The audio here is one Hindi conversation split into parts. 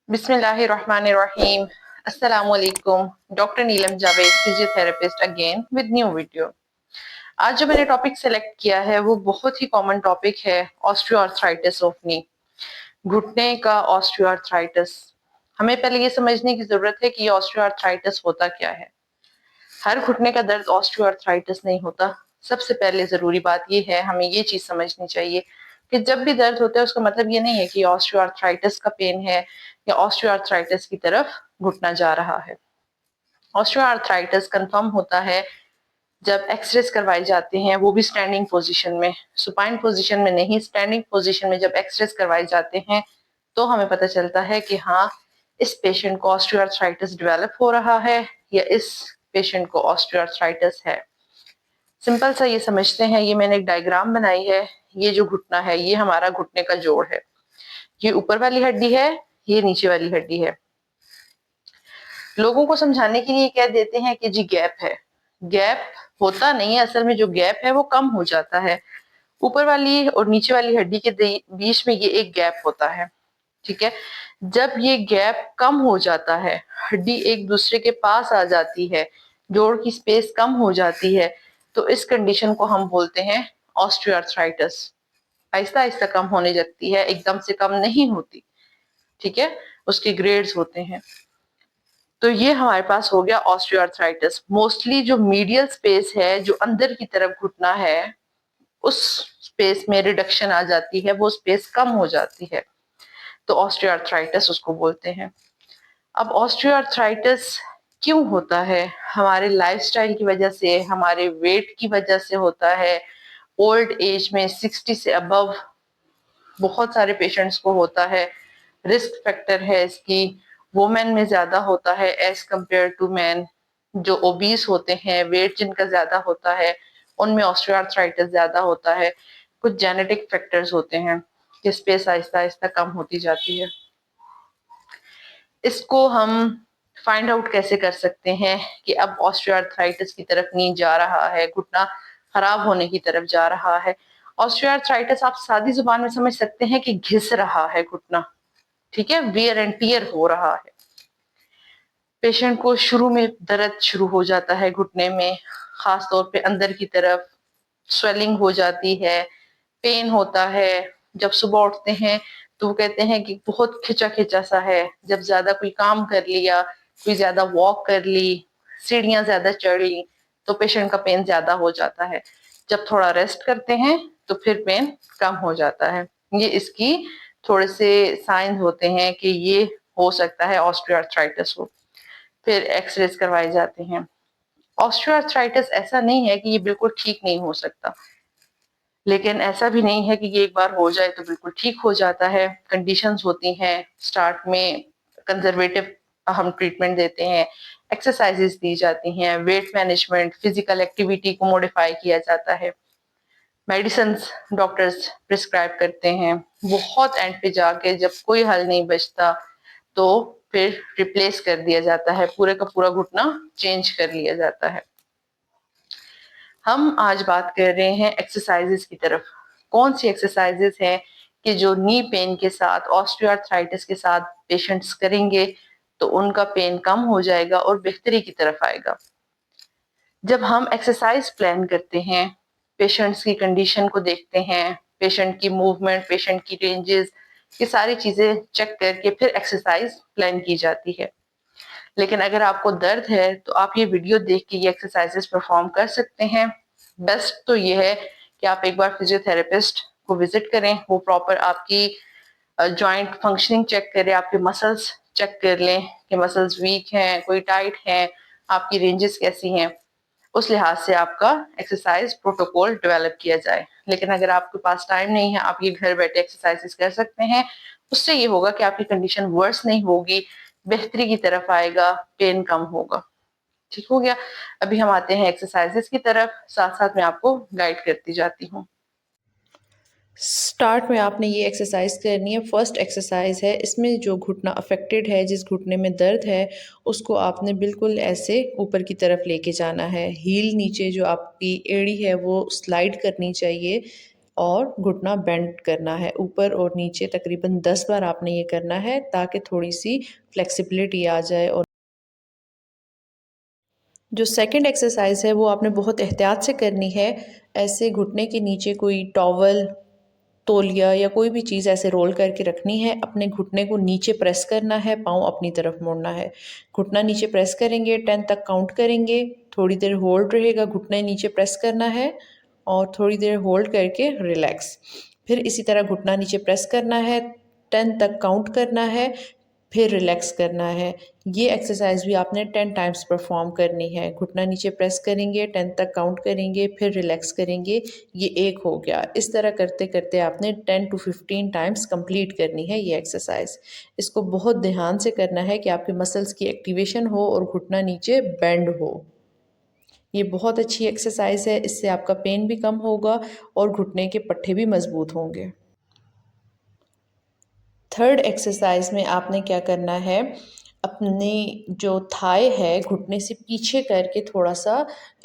Bismillahirrahmanirrahim. Assalamu alaikum. Doctor Neelam Javed, physiotherapist again with new video. आज जो मैंने टॉपिक सेलेक्ट किया है वो बहुत ही कॉमन टॉपिक है, ऑस्टियोआर्थराइटिस ऑफ नी, घुटने का ऑस्टियोआर्थराइटिस। हमें पहले ये समझने की जरूरत है कि ये ऑस्टियोआर्थराइटिस होता क्या है। हर घुटने का दर्द ऑस्टियोआर्थराइटिस नहीं होता। सबसे पहले जरूरी बात ये है, हमें ये चीज समझनी चाहिए कि जब भी दर्द होता है उसका मतलब ये नहीं है कि ऑस्टियोआर्थराइटिस का पेन है या ऑस्टियोआर्थराइटिस की तरफ घुटना जा रहा है। ऑस्टियोआर्थराइटिस कंफर्म होता है जब एक्सरेस करवाए जाते हैं, वो भी स्टैंडिंग पोजीशन में, सुपाइन पोजीशन में नहीं, स्टैंडिंग पोजीशन में जब एक्सरेस करवाए जाते हैं तो हमें पता चलता है कि हाँ, इस पेशेंट को ऑस्टियोआर्थराइटिस डेवलप हो रहा है या इस पेशेंट को ऑस्टियोआर्थराइटिस है। सिंपल सा ये समझते हैं, ये मैंने एक डायग्राम बनाई है। ये जो घुटना है ये हमारा घुटने का जोड़ है, ये ऊपर वाली हड्डी है, ये नीचे वाली हड्डी है। लोगों को समझाने के लिए कह देते हैं कि जी गैप है। गैप होता नहीं है, असल में जो गैप है वो कम हो जाता है। ऊपर वाली और नीचे वाली हड्डी के बीच में ये एक गैप होता है, ठीक है। जब ये गैप कम हो जाता है, हड्डी एक दूसरे के पास आ जाती है, जोड़ की स्पेस कम हो जाती है, तो इस कंडीशन को हम बोलते हैं ऑस्टियोआर्थराइटिस। आहिस्ता आहिस्ता कम होने लगती है, एकदम से कम नहीं होती, ठीक है। उसके ग्रेड्स होते हैं। तो ये हमारे पास हो गया ऑस्टियोआर्थराइटिस। मोस्टली जो मीडियल स्पेस है, जो अंदर की तरफ घुटना है, उस स्पेस में रिडक्शन आ जाती है, वो स्पेस कम हो जाती है, तो ऑस्टियोआर्थराइटिस उसको बोलते हैं। अब ऑस्टियोआर्थराइटिस क्यों होता है? हमारे लाइफस्टाइल की वजह से, हमारे वेट की वजह से होता है। ओल्ड एज में 60 से अबव बहुत सारे पेशेंट्स को होता है। रिस्क फैक्टर है इसकी, वुमेन में ज्यादा होता है एज कंपेयर टू मैन। जो ओबीस होते हैं, वेट जिनका ज्यादा होता है, उनमें ऑस्टियोआर्थराइटिस ज्यादा होता है। कुछ जेनेटिक फैक्टर्स होते हैं, कि स्पेस आहिस्ता आहिस्ता कम होती जाती है। इसको हम फाइंड आउट कैसे कर सकते हैं कि अब ऑस्टियोआर्थराइटिस की तरफ नहीं जा रहा है, घुटना खराब होने की तरफ जा रहा है। ऑस्टियोआर्थराइटिस आप सादी जुबान में समझ सकते हैं कि घिस रहा है घुटना, ठीक है, वियर एंड टियर हो रहा है। पेशेंट को शुरू में दर्द शुरू हो जाता है घुटने में, खास तौर पे अंदर की तरफ स्वेलिंग हो जाती है, पेन होता है। जब सुबह उठते हैं तो वो कहते हैं कि बहुत खिंचा खिंचा सा है। जब ज्यादा कोई काम कर लिया, कोई ज्यादा वॉक कर ली, सीढ़ियां ज्यादा चढ़ ली, तो पेशेंट का पेन ज्यादा हो जाता है। जब थोड़ा रेस्ट करते हैं तो फिर पेन कम हो जाता है। ये इसकी थोड़े से साइंस होते हैं कि ये हो सकता है ऑस्टियोआर्थराइटिस हो। फिर एक्सरेज करवाए जाते हैं। ऑस्टियोआर्थराइटिस ऐसा नहीं है कि ये बिल्कुल ठीक नहीं हो सकता, लेकिन ऐसा भी नहीं है कि ये एक बार हो जाए तो बिल्कुल ठीक हो जाता है। कंडीशंस होती हैं। स्टार्ट में कंजर्वेटिव हम ट्रीटमेंट देते हैं, एक्सरसाइजेस दी जाती हैं, वेट मैनेजमेंट, फिजिकल एक्टिविटी को मॉडिफाई किया जाता है, मेडिसिन डॉक्टर्स प्रिस्क्राइब करते हैं। बहुत एंड पे जाके जब कोई हल नहीं बचता तो फिर रिप्लेस कर दिया जाता है, पूरे का पूरा घुटना चेंज कर लिया जाता है। हम आज बात कर रहे हैं एक्सरसाइजेस की तरफ। कौन सी एक्सरसाइजेस हैं कि जो नी पेन के साथ, ऑस्टियोआर्थराइटिस के साथ पेशेंट्स करेंगे तो उनका पेन कम हो जाएगा और बेहतरी की तरफ आएगा। जब हम एक्सरसाइज प्लान करते हैं, पेशेंट्स की कंडीशन को देखते हैं, पेशेंट की मूवमेंट, पेशेंट की रेंजेस, ये सारी चीजें चेक करके फिर एक्सरसाइज प्लान की जाती है। लेकिन अगर आपको दर्द है तो आप ये वीडियो देख के ये एक्सरसाइजेस परफॉर्म कर सकते हैं। बेस्ट तो ये है कि आप एक बार फिजियोथेरेपिस्ट को विजिट करें, वो प्रॉपर आपकी जॉइंट फंक्शनिंग चेक करें, आपके मसल्स चेक कर लें कि मसल्स वीक हैं, कोई टाइट हैं, आपकी रेंजेस कैसी हैं। उस लिहाज से आपका एक्सरसाइज प्रोटोकॉल डेवलप किया जाए। लेकिन अगर आपके पास टाइम नहीं है, आप ये घर बैठे एक्सरसाइजेस कर सकते हैं। उससे ये होगा कि आपकी कंडीशन वर्स नहीं होगी, बेहतरी की तरफ आएगा, पेन कम होगा। ठीक हो गया। अभी हम आते हैं एक्सरसाइजेस की तरफ, साथ साथ मैं आपको गाइड करती जाती हूँ। स्टार्ट में आपने ये एक्सरसाइज करनी है। फर्स्ट एक्सरसाइज है, इसमें जो घुटना अफेक्टेड है, जिस घुटने में दर्द है, उसको आपने बिल्कुल ऐसे ऊपर की तरफ लेके जाना है। हील नीचे जो आपकी एड़ी है वो स्लाइड करनी चाहिए और घुटना बेंड करना है ऊपर और नीचे। तकरीबन 10 बार आपने ये करना है ताकि थोड़ी सी फ्लेक्सिबिलिटी आ जाए। और जो सेकंड एक्सरसाइज है वो आपने बहुत एहतियात से करनी है। ऐसे घुटने के नीचे कोई टॉवल, तौलिया या कोई भी चीज़ ऐसे रोल करके रखनी है। अपने घुटने को नीचे प्रेस करना है, पाँव अपनी तरफ मोड़ना है। घुटना नीचे प्रेस करेंगे, 10 तक काउंट करेंगे, थोड़ी देर होल्ड रहेगा, घुटने नीचे प्रेस करना है और थोड़ी देर होल्ड करके रिलैक्स। फिर इसी तरह घुटना नीचे प्रेस करना है, 10 तक काउंट करना है, फिर रिलैक्स करना है। ये एक्सरसाइज भी आपने 10 टाइम्स परफॉर्म करनी है। घुटना नीचे प्रेस करेंगे, 10 तक काउंट करेंगे, फिर रिलैक्स करेंगे। ये एक हो गया। इस तरह करते करते आपने 10 to 15 टाइम्स कंप्लीट करनी है ये एक्सरसाइज। इसको बहुत ध्यान से करना है कि आपके मसल्स की एक्टिवेशन हो और घुटना नीचे बेंड हो। ये बहुत अच्छी एक्सरसाइज है, इससे आपका पेन भी कम होगा और घुटने के पट्टे भी मजबूत होंगे। थर्ड एक्सरसाइज में आपने क्या करना है, अपनी जो थाई है घुटने से पीछे करके थोड़ा सा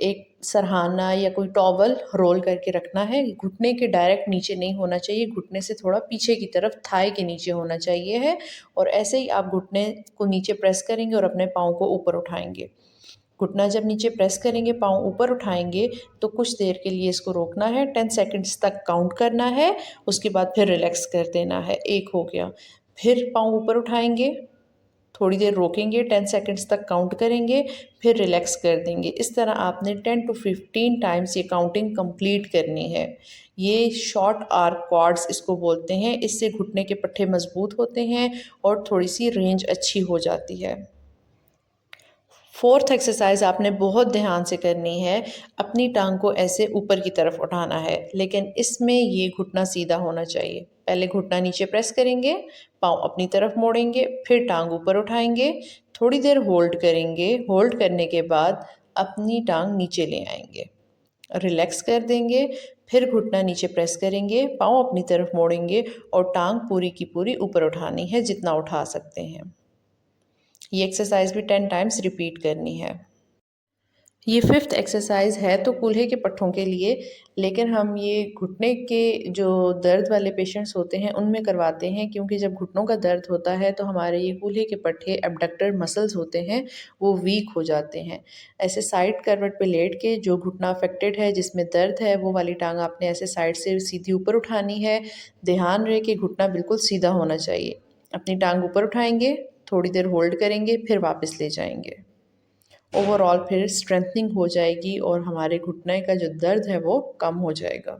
एक सरहाना या कोई टॉवल रोल करके रखना है। घुटने के डायरेक्ट नीचे नहीं होना चाहिए, घुटने से थोड़ा पीछे की तरफ थाई के नीचे होना चाहिए है। और ऐसे ही आप घुटने को नीचे प्रेस करेंगे और अपने पाँव को ऊपर उठाएंगे। घुटना जब नीचे प्रेस करेंगे, पाँव ऊपर उठाएंगे तो कुछ देर के लिए इसको रोकना है, 10 सेकंड्स तक काउंट करना है। उसके बाद फिर रिलैक्स कर देना है। एक हो गया। फिर पाँव ऊपर उठाएंगे, थोड़ी देर रोकेंगे, 10 सेकंड्स तक काउंट करेंगे, फिर रिलैक्स कर देंगे। इस तरह आपने 10 to 15 टाइम्स ये काउंटिंग कंप्लीट करनी है। ये शॉर्ट आर्क क्वाड्स इसको बोलते हैं। इससे घुटने के पट्टे मजबूत होते हैं और थोड़ी सी रेंज अच्छी हो जाती है। फोर्थ एक्सरसाइज आपने बहुत ध्यान से करनी है। अपनी टांग को ऐसे ऊपर की तरफ उठाना है, लेकिन इसमें ये घुटना सीधा होना चाहिए। पहले घुटना नीचे प्रेस करेंगे, पाँव अपनी तरफ मोड़ेंगे, फिर टांग ऊपर उठाएंगे, थोड़ी देर होल्ड करेंगे। होल्ड करने के बाद अपनी टांग नीचे ले आएंगे, रिलैक्स कर देंगे, फिर घुटना नीचे प्रेस करेंगे, पाँव अपनी तरफ मोड़ेंगे और टांग पूरी की पूरी ऊपर उठानी है जितना उठा सकते हैं। ये एक्सरसाइज भी 10 टाइम्स रिपीट करनी है। ये फिफ्थ एक्सरसाइज है तो कूल्हे के पट्ठों के लिए, लेकिन हम ये घुटने के जो दर्द वाले पेशेंट्स होते हैं उनमें करवाते हैं, क्योंकि जब घुटनों का दर्द होता है तो हमारे ये कूल्हे के पट्टे, एब्डक्टर मसल्स होते हैं, वो वीक हो जाते हैं। ऐसे साइड करवट पे लेट के जो घुटना अफेक्टेड है, जिसमें दर्द है, वो वाली टांग आपने ऐसे साइड से सीधी ऊपर उठानी है। ध्यान रहे कि घुटना बिल्कुल सीधा होना चाहिए। अपनी टांग ऊपर उठाएंगे, थोड़ी देर होल्ड करेंगे, फिर वापस ले जाएंगे। ओवरऑल फिर स्ट्रेंथनिंग हो जाएगी और हमारे घुटने का जो दर्द है वो कम हो जाएगा।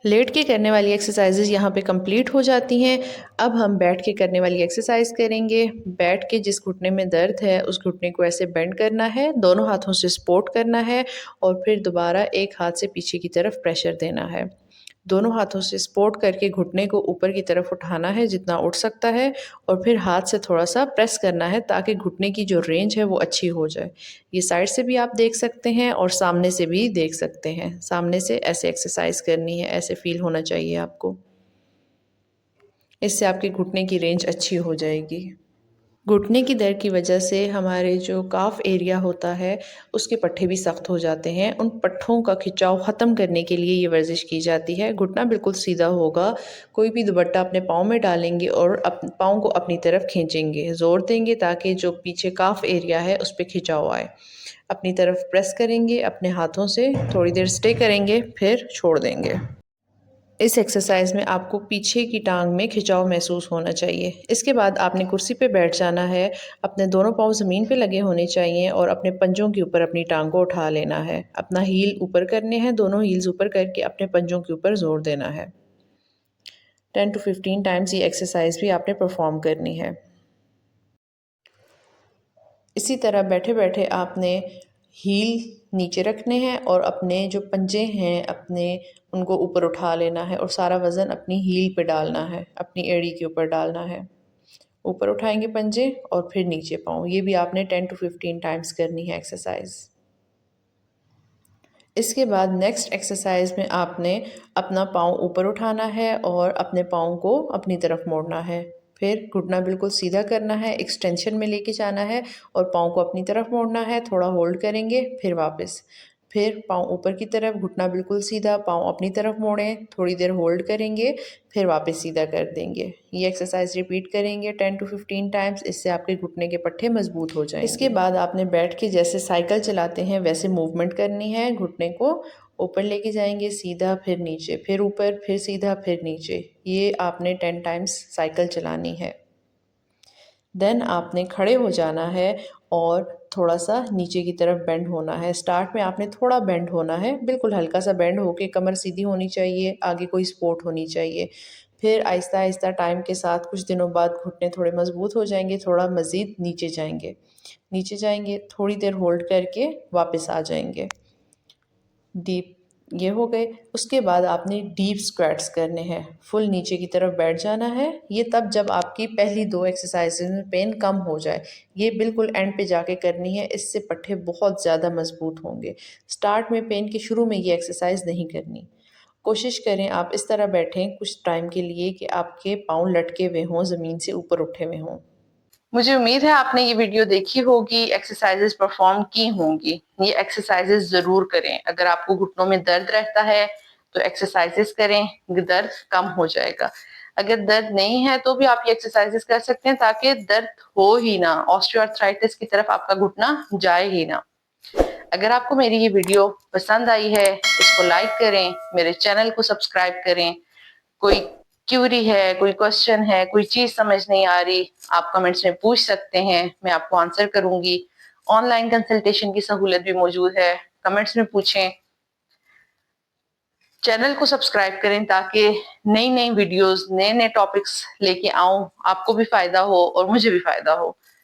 लेट के करने वाली एक्सरसाइजेज यहाँ पे कंप्लीट हो जाती हैं। अब हम बैठ के करने वाली एक्सरसाइज करेंगे। बैठ के जिस घुटने में दर्द है उस घुटने को ऐसे बेंड करना है, दोनों हाथों से सपोर्ट करना है और फिर दोबारा एक हाथ से पीछे की तरफ प्रेशर देना है। दोनों हाथों से सपोर्ट करके घुटने को ऊपर की तरफ उठाना है जितना उठ सकता है और फिर हाथ से थोड़ा सा प्रेस करना है ताकि घुटने की जो रेंज है वो अच्छी हो जाए। ये साइड से भी आप देख सकते हैं और सामने से भी देख सकते हैं। सामने से ऐसे एक्सरसाइज करनी है, ऐसे फील होना चाहिए आपको। इससे आपके घुटने की रेंज अच्छी हो जाएगी। घुटने की दर्द की वजह से हमारे जो काफ एरिया होता है उसके पट्टे भी सख्त हो जाते हैं। उन पट्ठों का खिंचाव ख़त्म करने के लिए ये वर्जिश की जाती है। घुटना बिल्कुल सीधा होगा, कोई भी दुपट्टा अपने पाँव में डालेंगे और पाँव को अपनी तरफ खींचेंगे, ज़ोर देंगे ताकि जो पीछे काफ एरिया है उस पर खिंचाव आए। अपनी तरफ प्रेस करेंगे अपने हाथों से, थोड़ी देर स्टे करेंगे, फिर छोड़ देंगे। इस एक्सरसाइज में आपको पीछे की टांग में खिंचाव महसूस होना चाहिए। इसके बाद आपने कुर्सी पे बैठ जाना है, अपने दोनों पाँव ज़मीन पे लगे होने चाहिए और अपने पंजों के ऊपर अपनी टांग को उठा लेना है। अपना हील ऊपर करने हैं, दोनों हील्स ऊपर करके अपने पंजों के ऊपर ज़ोर देना है। 10 to 15 टाइम्स ये एक्सरसाइज भी आपने परफॉर्म करनी है। इसी तरह बैठे बैठे आपने हील नीचे रखने हैं और अपने जो पंजे हैं अपने उनको ऊपर उठा लेना है और सारा वज़न अपनी हील पे डालना है, अपनी एड़ी के ऊपर डालना है। ऊपर उठाएंगे पंजे और फिर नीचे पाँव। ये भी आपने 10 to 15 टाइम्स करनी है एक्सरसाइज। इसके बाद नेक्स्ट एक्सरसाइज में आपने अपना पाँव ऊपर उठाना है और अपने पाँव को अपनी तरफ मोड़ना है। फिर घुटना बिल्कुल सीधा करना है, एक्सटेंशन में लेके जाना है और पाँव को अपनी तरफ मोड़ना है। थोड़ा होल्ड करेंगे, फिर वापस। फिर पाँव ऊपर की तरफ, घुटना बिल्कुल सीधा, पाँव अपनी तरफ मोड़ें, थोड़ी देर होल्ड करेंगे, फिर वापस सीधा कर देंगे। ये एक्सरसाइज रिपीट करेंगे 10 to 15 टाइम्स, इससे आपके घुटने के पट्टे मजबूत हो जाएंगे। इसके बाद आपने बैठ के जैसे साइकिल चलाते हैं वैसे मूवमेंट करनी है। घुटने को ऊपर लेके जाएंगे, सीधा, फिर नीचे, फिर ऊपर, फिर सीधा, फिर नीचे। ये आपने 10 टाइम्स साइकिल चलानी है। देन आपने खड़े हो जाना है और थोड़ा सा नीचे की तरफ बेंड होना है। स्टार्ट में आपने थोड़ा बेंड होना है, बिल्कुल हल्का सा बेंड होके कमर सीधी होनी चाहिए, आगे कोई सपोर्ट होनी चाहिए। फिर आहिस्ता आहिस्ता टाइम के साथ कुछ दिनों बाद घुटने थोड़े मजबूत हो जाएंगे, थोड़ा मज़ीद नीचे जाएंगे, नीचे जाएंगे, थोड़ी देर होल्ड करके वापस आ जाएंगे। डीप ये हो गए। उसके बाद आपने डीप स्क्वैट्स करने हैं, फुल नीचे की तरफ बैठ जाना है। ये तब जब आपकी पहली 2 एक्सरसाइजेज में पेन कम हो जाए। ये बिल्कुल एंड पे जाके करनी है, इससे पट्टे बहुत ज़्यादा मजबूत होंगे। स्टार्ट में पेन के शुरू में ये एक्सरसाइज नहीं करनी। कोशिश करें आप इस तरह बैठें कुछ टाइम के लिए कि आपके पाँव लटके हुए हों, ज़मीन से ऊपर उठे हुए हों। मुझे उम्मीद है आपने ये वीडियो देखी होगी, एक्सरसाइजेस परफॉर्म की होंगी। ये एक्सरसाइजेस ज़रूर करें। अगर आपको घुटनों में दर्द रहता है तो एक्सरसाइजेस करें, दर्द कम हो जाएगा। अगर दर्द नहीं है तो भी आप ये एक्सरसाइजेस कर सकते हैं ताकि दर्द हो ही ना, ऑस्टियोआर्थराइटिस की तरफ आपका घुटना जाए ही ना। अगर आपको मेरी ये वीडियो पसंद आई है, इसको लाइक करें, मेरे चैनल को सब्सक्राइब करें। कोई क्यूरी है, कोई क्वेश्चन है, कोई चीज समझ नहीं आ रही, आप कमेंट्स में पूछ सकते हैं, मैं आपको आंसर करूंगी। ऑनलाइन कंसल्टेशन की सहूलत भी मौजूद है, कमेंट्स में पूछें। चैनल को सब्सक्राइब करें ताकि नई नई वीडियोस, नए नए टॉपिक्स लेके आऊं, आपको भी फायदा हो और मुझे भी फायदा हो।